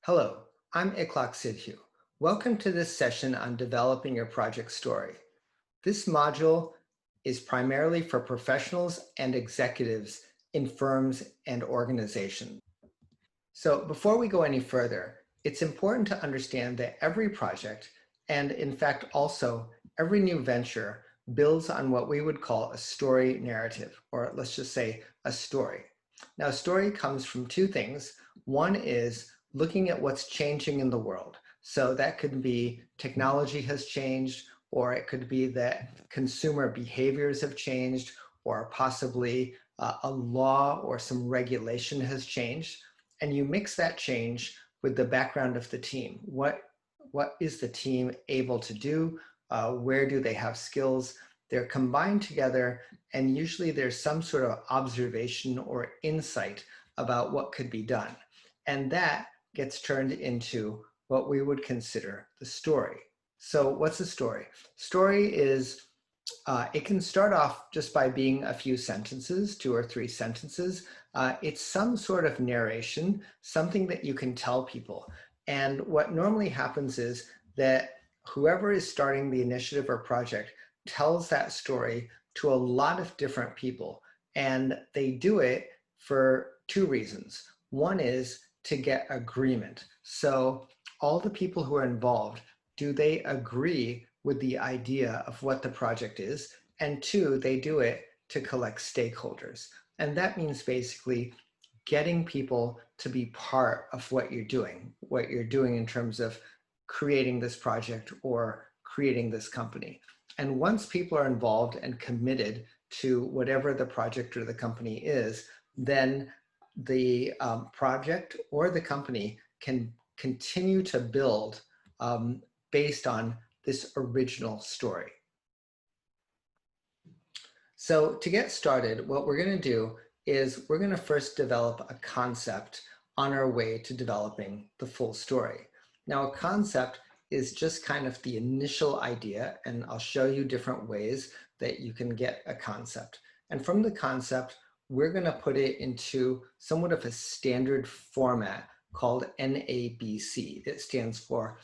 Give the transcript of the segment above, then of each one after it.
Hello, I'm Iklok Sidhu. Welcome to this session on developing your project story. This module is primarily for professionals and executives in firms and organizations. So before we go any further, it's important to understand that every project, and in fact also every new venture, builds on what we would call a story narrative, or let's just say a story. Now, a story comes from two things. One is looking at what's changing in the world. So that could be technology has changed, or it could be that consumer behaviors have changed, or possibly a law or some regulation has changed. And you mix that change with the background of the team. What is the team able to do? Where do they have skills? They're combined together, and usually there's some sort of observation or insight about what could be done. And that gets turned into what we would consider the story. So what's a story? Story is, it can start off just by being a few sentences, 2 or 3 sentences. It's some sort of narration, something that you can tell people. And what normally happens is that whoever is starting the initiative or project tells that story to a lot of different people. And they do it for 2 reasons. One is to get agreement. So all the people who are involved, do they agree with the idea of what the project is? And 2, they do it to collect stakeholders. And that means basically getting people to be part of what you're doing in terms of creating this project or creating this company. And once people are involved and committed to whatever the project or the company is, then the project or the company can continue to build based on this original story. So to get started, what we're going to do is we're going to first develop a concept on our way to developing the full story. Now, a concept is just kind of the initial idea, and I'll show you different ways that you can get a concept. And from the concept, we're going to put it into somewhat of a standard format called NABC. It stands for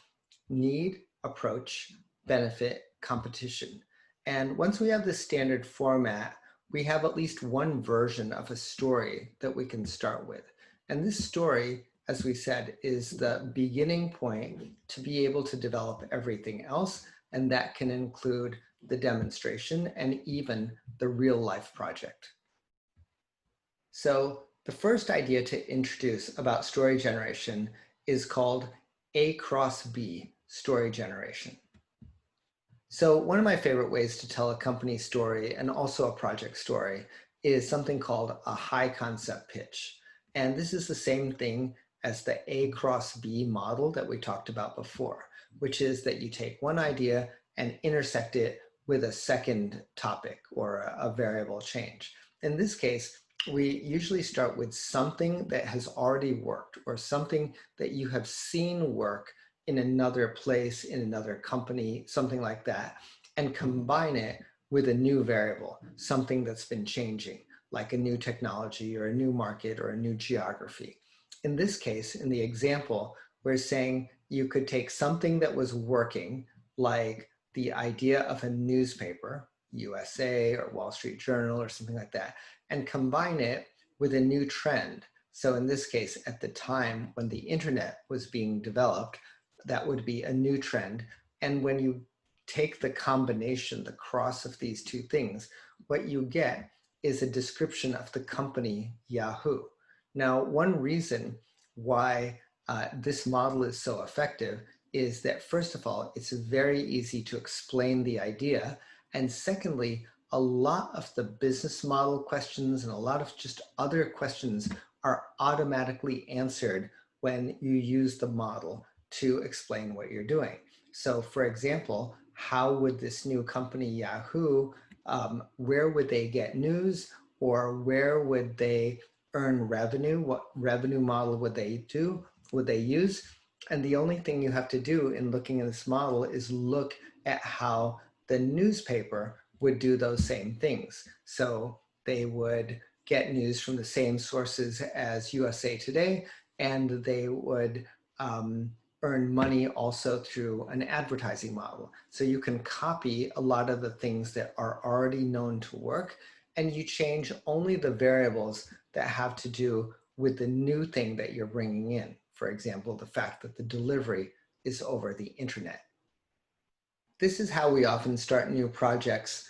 Need, Approach, Benefit, Competition. And once we have this standard format, we have at least one version of a story that we can start with. And this story, as we said, is the beginning point to be able to develop everything else. And that can include the demonstration and even the real life project. So the first idea to introduce about story generation is called A cross B story generation. So one of my favorite ways to tell a company story and also a project story is something called a high concept pitch. And this is the same thing as the A cross B model that we talked about before, which is that you take one idea and intersect it with a second topic or a variable change. In this case, we usually start with something that has already worked or something that you have seen work in another place, in another company, something like that, and combine it with a new variable, something that's been changing, like a new technology or a new market or a new geography. In this case, in the example, we're saying you could take something that was working, like the idea of a newspaper, USA or Wall Street Journal or something like that, and combine it with a new trend. So in this case, at the time when the internet was being developed, that would be a new trend. And when you take the combination, the cross of these two things, what you get is a description of the company Yahoo. Now, one reason why this model is so effective is that, first of all, it's very easy to explain the idea. And secondly, a lot of the business model questions and a lot of just other questions are automatically answered when you use the model to explain what you're doing. So for example, how would this new company Yahoo, where would they get news, or where would they earn revenue? What revenue model would they use? And the only thing you have to do in looking at this model is look at how the newspaper would do those same things. So they would get news from the same sources as USA Today, and they would earn money also through an advertising model. So you can copy a lot of the things that are already known to work, and you change only the variables that have to do with the new thing that you're bringing in. For example, the fact that the delivery is over the internet. This is how we often start new projects,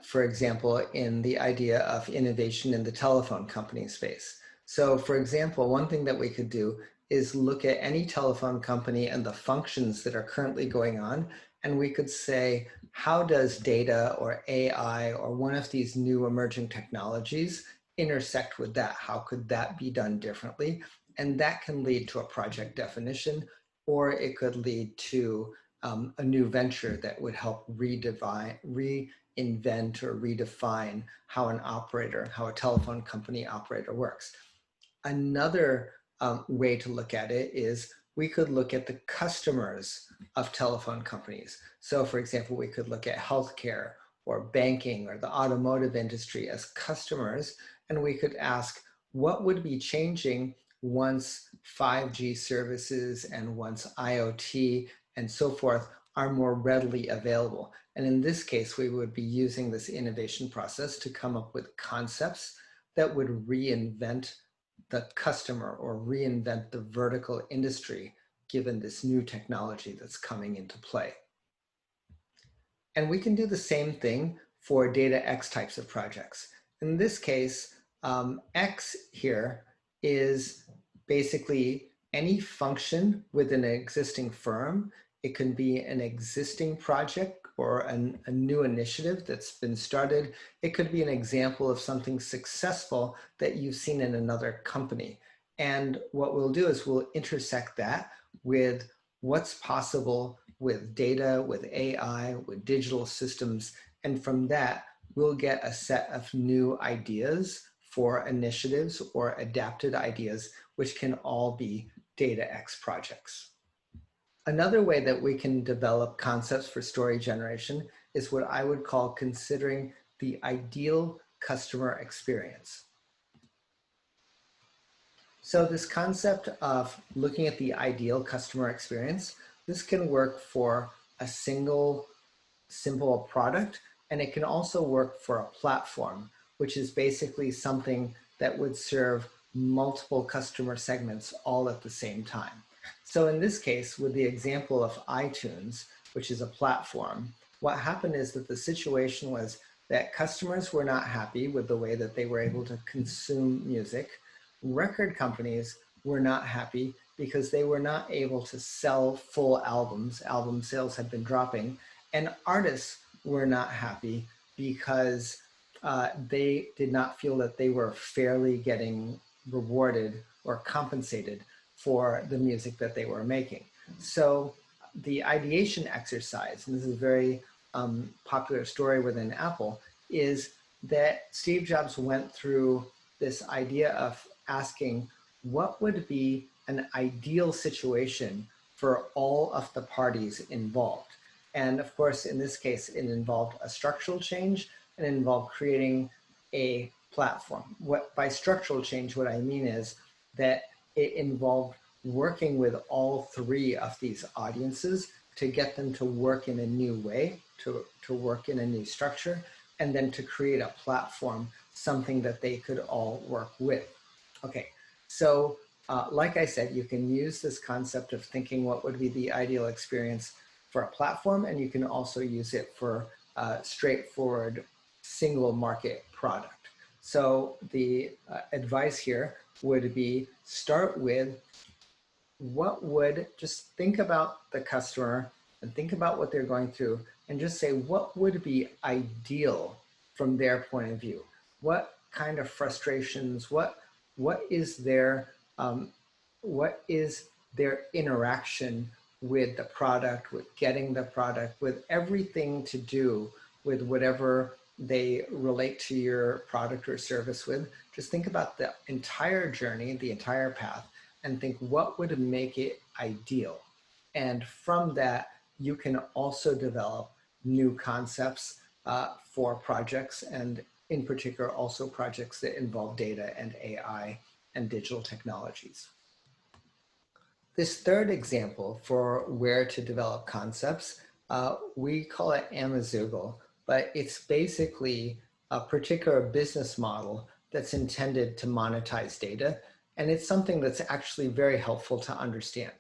for example, in the idea of innovation in the telephone company space. So for example, one thing that we could do is look at any telephone company and the functions that are currently going on, and we could say, how does data or AI or one of these new emerging technologies intersect with that? How could that be done differently? And that can lead to a project definition, or it could lead to a new venture that would help reinvent or redefine how an operator, how a telephone company operator works. Another way to look at it is we could look at the customers of telephone companies. So for example, we could look at healthcare or banking or the automotive industry as customers, and we could ask what would be changing once 5G services and once IoT and so forth are more readily available. And in this case, we would be using this innovation process to come up with concepts that would reinvent the customer or reinvent the vertical industry given this new technology that's coming into play. And we can do the same thing for data X types of projects. In this case, X here is basically any function within an existing firm. It can be an existing project or a new initiative that's been started. It could be an example of something successful that you've seen in another company. And what we'll do is we'll intersect that with what's possible with data, with AI, with digital systems. And from that, we'll get a set of new ideas for initiatives or adapted ideas, which can all be data X projects. Another way that we can develop concepts for story generation is what I would call considering the ideal customer experience. So this concept of looking at the ideal customer experience, this can work for a single simple product, and it can also work for a platform, which is basically something that would serve multiple customer segments all at the same time. So in this case, with the example of iTunes, which is a platform, what happened is that the situation was that customers were not happy with the way that they were able to consume music. Record companies were not happy because they were not able to sell full albums. Album sales had been dropping, and artists were not happy because they did not feel that they were fairly getting rewarded or compensated for the music that they were making. So the ideation exercise, and this is a very popular story within Apple, is that Steve Jobs went through this idea of asking what would be an ideal situation for all of the parties involved. And of course, in this case, it involved a structural change and it involved creating a platform. By structural change, what I mean is that it involved working with all three of these audiences to get them to work in a new way, to work in a new structure, and then to create a platform, something that they could all work with. Okay, so like I said, you can use this concept of thinking what would be the ideal experience for a platform, and you can also use it for a straightforward single market product. So the advice here would be start with just think about the customer and think about what they're going through and just say, what would be ideal from their point of view? What kind of frustrations, what is their interaction with the product, with getting the product, with everything to do with whatever they relate to your product or service with? Just think about the entire journey, the entire path, and think what would make it ideal. And from that, you can also develop new concepts for projects, and in particular, also projects that involve data and AI and digital technologies. This third example for where to develop concepts, we call it Amazoogle, but it's basically a particular business model that's intended to monetize data, and it's something that's actually very helpful to understand.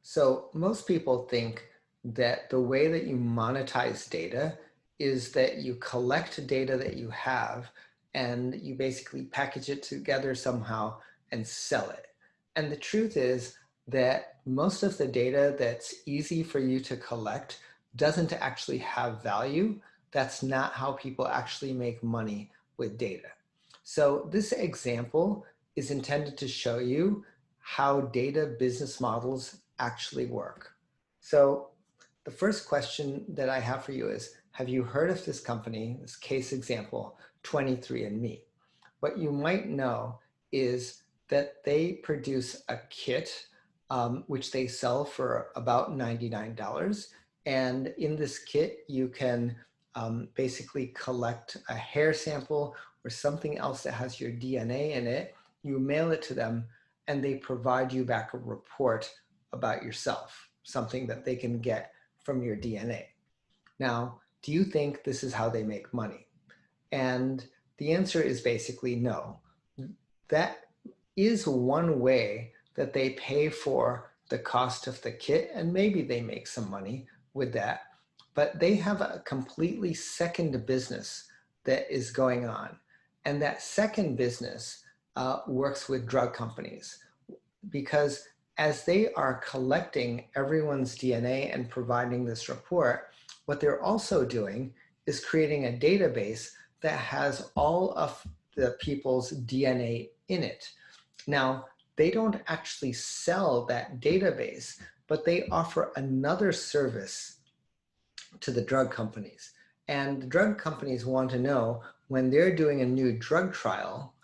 So most people think that the way that you monetize data is that you collect data that you have and you basically package it together somehow and sell it. And the truth is that most of the data that's easy for you to collect doesn't actually have value. That's not how people actually make money with data. So this example is intended to show you how data business models actually work. So the first question that I have for you is, have you heard of this company, this case example, 23andMe? What you might know is that they produce a kit which they sell for about $99. And in this kit, you can basically collect a hair sample or something else that has your DNA in it. You mail it to them and they provide you back a report about yourself, something that they can get from your DNA. Now, do you think this is how they make money? And the answer is basically no. That is one way that they pay for the cost of the kit, and maybe they make some money with that, but they have a completely second business that is going on. And that second business works with drug companies, because as they are collecting everyone's DNA and providing this report, what they're also doing is creating a database that has all of the people's DNA in it. Now, they don't actually sell that database, but they offer another service to the drug companies. And the drug companies want to know, when they're doing a new drug trial,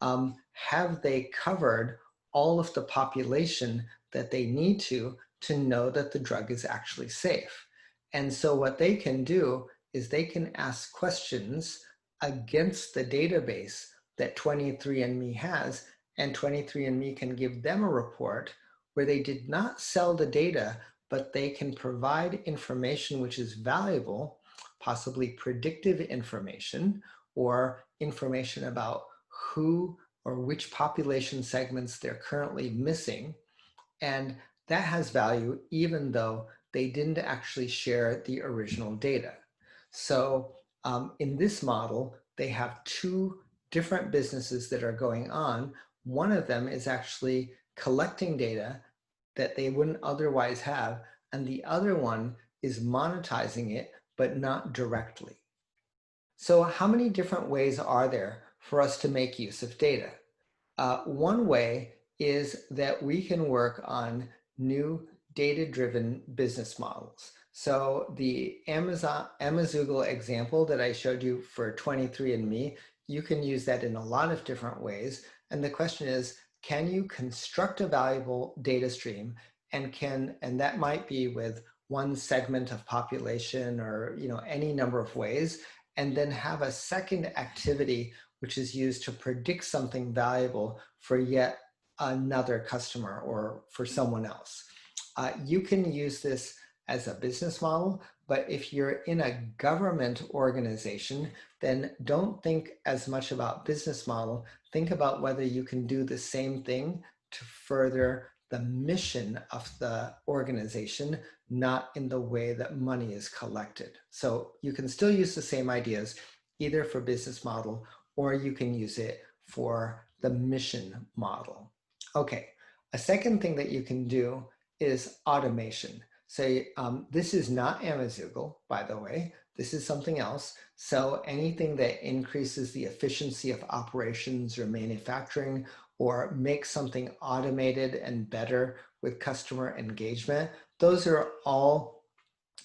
have they covered all of the population that they need to know that the drug is actually safe? And so what they can do is they can ask questions against the database that 23andMe has, and 23andMe can give them a report where they did not sell the data, but they can provide information which is valuable, possibly predictive information or information about who or which population segments they're currently missing. And that has value even though they didn't actually share the original data. So in this model, they have two different businesses that are going on. One of them is actually collecting data that they wouldn't otherwise have, and the other one is monetizing it, but not directly. So how many different ways are there for us to make use of data? One way is that we can work on new data-driven business models. So the Amazoogle example that I showed you for 23andMe, you can use that in a lot of different ways. And the question is, can you construct a valuable data stream, and that might be with one segment of population or any number of ways, and then have a second activity which is used to predict something valuable for yet another customer or for someone else. You can use this as a business model, but if you're in a government organization, then don't think as much about business model. Think about whether you can do the same thing to further the mission of the organization, not in the way that money is collected. So you can still use the same ideas either for business model, or you can use it for the mission model. Okay, a second thing that you can do is automation. So this is not Amazoogle, by the way. This is something else. So anything that increases the efficiency of operations or manufacturing, or makes something automated and better with customer engagement, those are all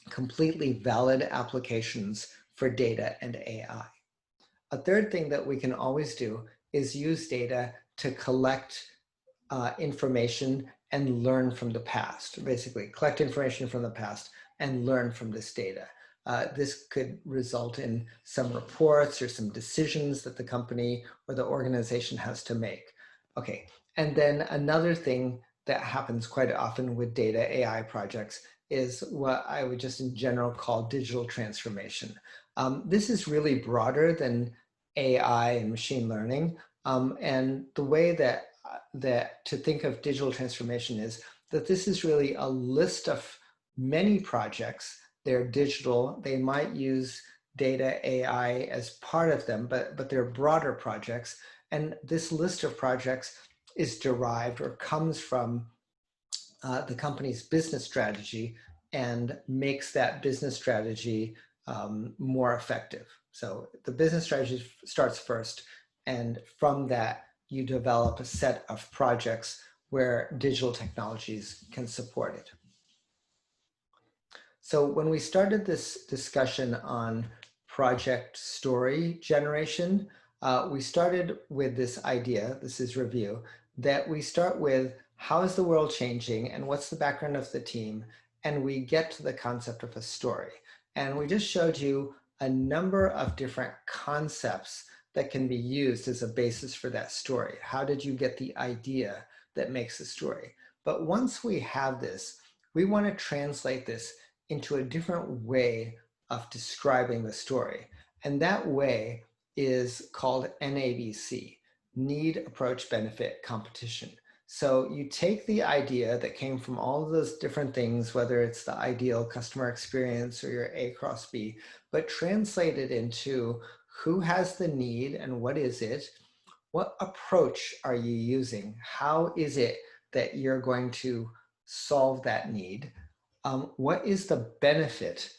completely valid applications for data and AI. A third thing that we can always do is use data to collect information and learn from the past. Basically, collect information from the past and learn from this data. This could result in some reports or some decisions that the company or the organization has to make. Okay, and then another thing that happens quite often with data AI projects is what I would just in general call digital transformation. This is really broader than AI and machine learning. And the way that to think of digital transformation is that this is really a list of many projects. They're digital. They might use data AI as part of them, but they're broader projects. And this list of projects is derived or comes from the company's business strategy and makes that business strategy more effective. So the business strategy starts first, and from that, you develop a set of projects where digital technologies can support it. So when we started this discussion on project story generation, we started with this idea, this is review, that we start with how is the world changing and what's the background of the team, and we get to the concept of a story. And we just showed you a number of different concepts that can be used as a basis for that story. How did you get the idea that makes the story? But once we have this, we want to translate this into a different way of describing the story. And that way is called NABC, need, approach, benefit, competition. So you take the idea that came from all of those different things, whether it's the ideal customer experience or your A cross B, but translate it into who has the need and what is it? What approach are you using? How is it that you're going to solve that need? What is the benefit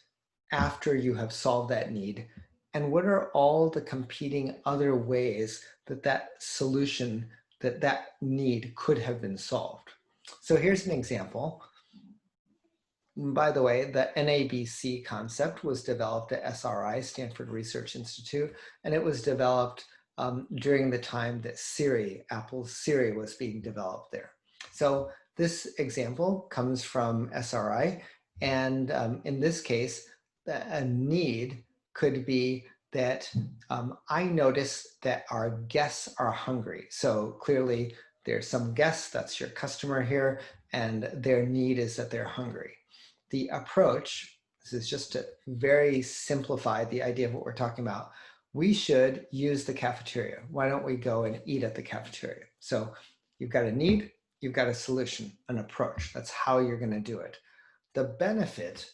after you have solved that need? And what are all the competing other ways that that solution, that need could have been solved? So here's an example. By the way, the NABC concept was developed at SRI, Stanford Research Institute, and it was developed during the time that Siri, Apple's Siri, was being developed there. So this example comes from SRI, and in this case, a need could be that I notice that our guests are hungry. So clearly there's some guests, that's your customer here, and their need is that they're hungry. The approach, this is just to very simplify the idea of what we're talking about, we should use the cafeteria. Why don't we go and eat at the cafeteria? So you've got a need, you've got a solution, an approach. That's how you're going to do it. The benefit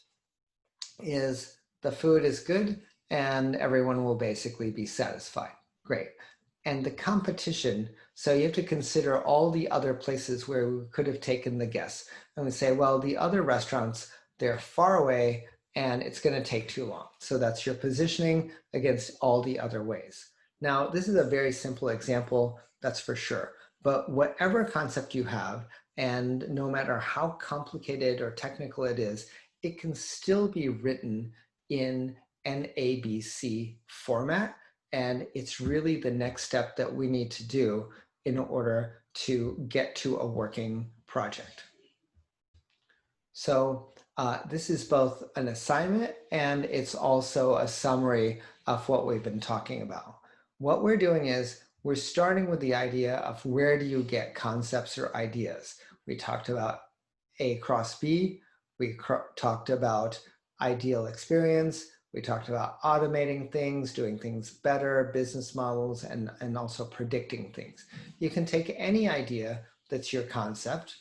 is the food is good and everyone will basically be satisfied. Great. And the competition, so you have to consider all the other places where we could have taken the guests. And we say, well, the other restaurants, they're far away and it's going to take too long. So that's your positioning against all the other ways. Now, this is a very simple example, that's for sure. But whatever concept you have, and no matter how complicated or technical it is, it can still be written in NABC format. And it's really the next step that we need to do in order to get to a working project. So this is both an assignment and it's also a summary of what we've been talking about. What we're doing is we're starting with the idea of where do you get concepts or ideas. We talked about A cross B, we talked about ideal experience, we talked about automating things, doing things better, business models, and also predicting things. You can take any idea that's your concept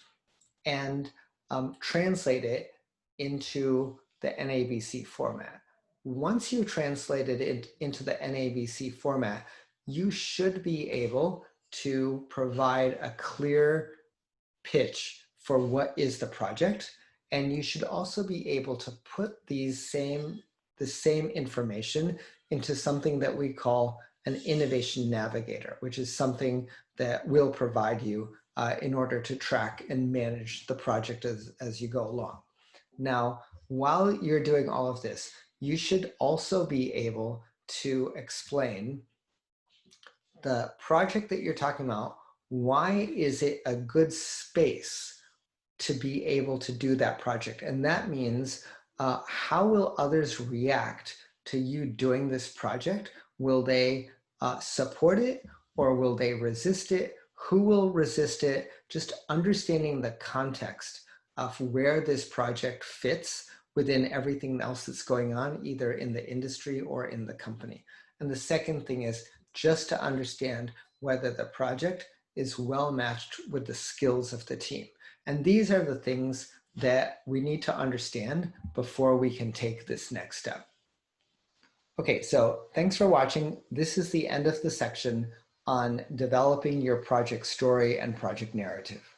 and translate it into the NABC format. Once you translated it into the NABC format, you should be able to provide a clear pitch for what is the project. And you should also be able to put the same information into something that we call an innovation navigator, which is something that will provide you in order to track and manage the project as you go along. Now, while you're doing all of this, you should also be able to explain the project that you're talking about. Why is it a good space to be able to do that project? And that means how will others react to you doing this project? Will they support it or will they resist it? Who will resist it? Just understanding the context of where this project fits within everything else that's going on, either in the industry or in the company. And the second thing is just to understand whether the project is well matched with the skills of the team. And these are the things that we need to understand before we can take this next step. Okay, so thanks for watching. This is the end of the section on developing your project story and project narrative.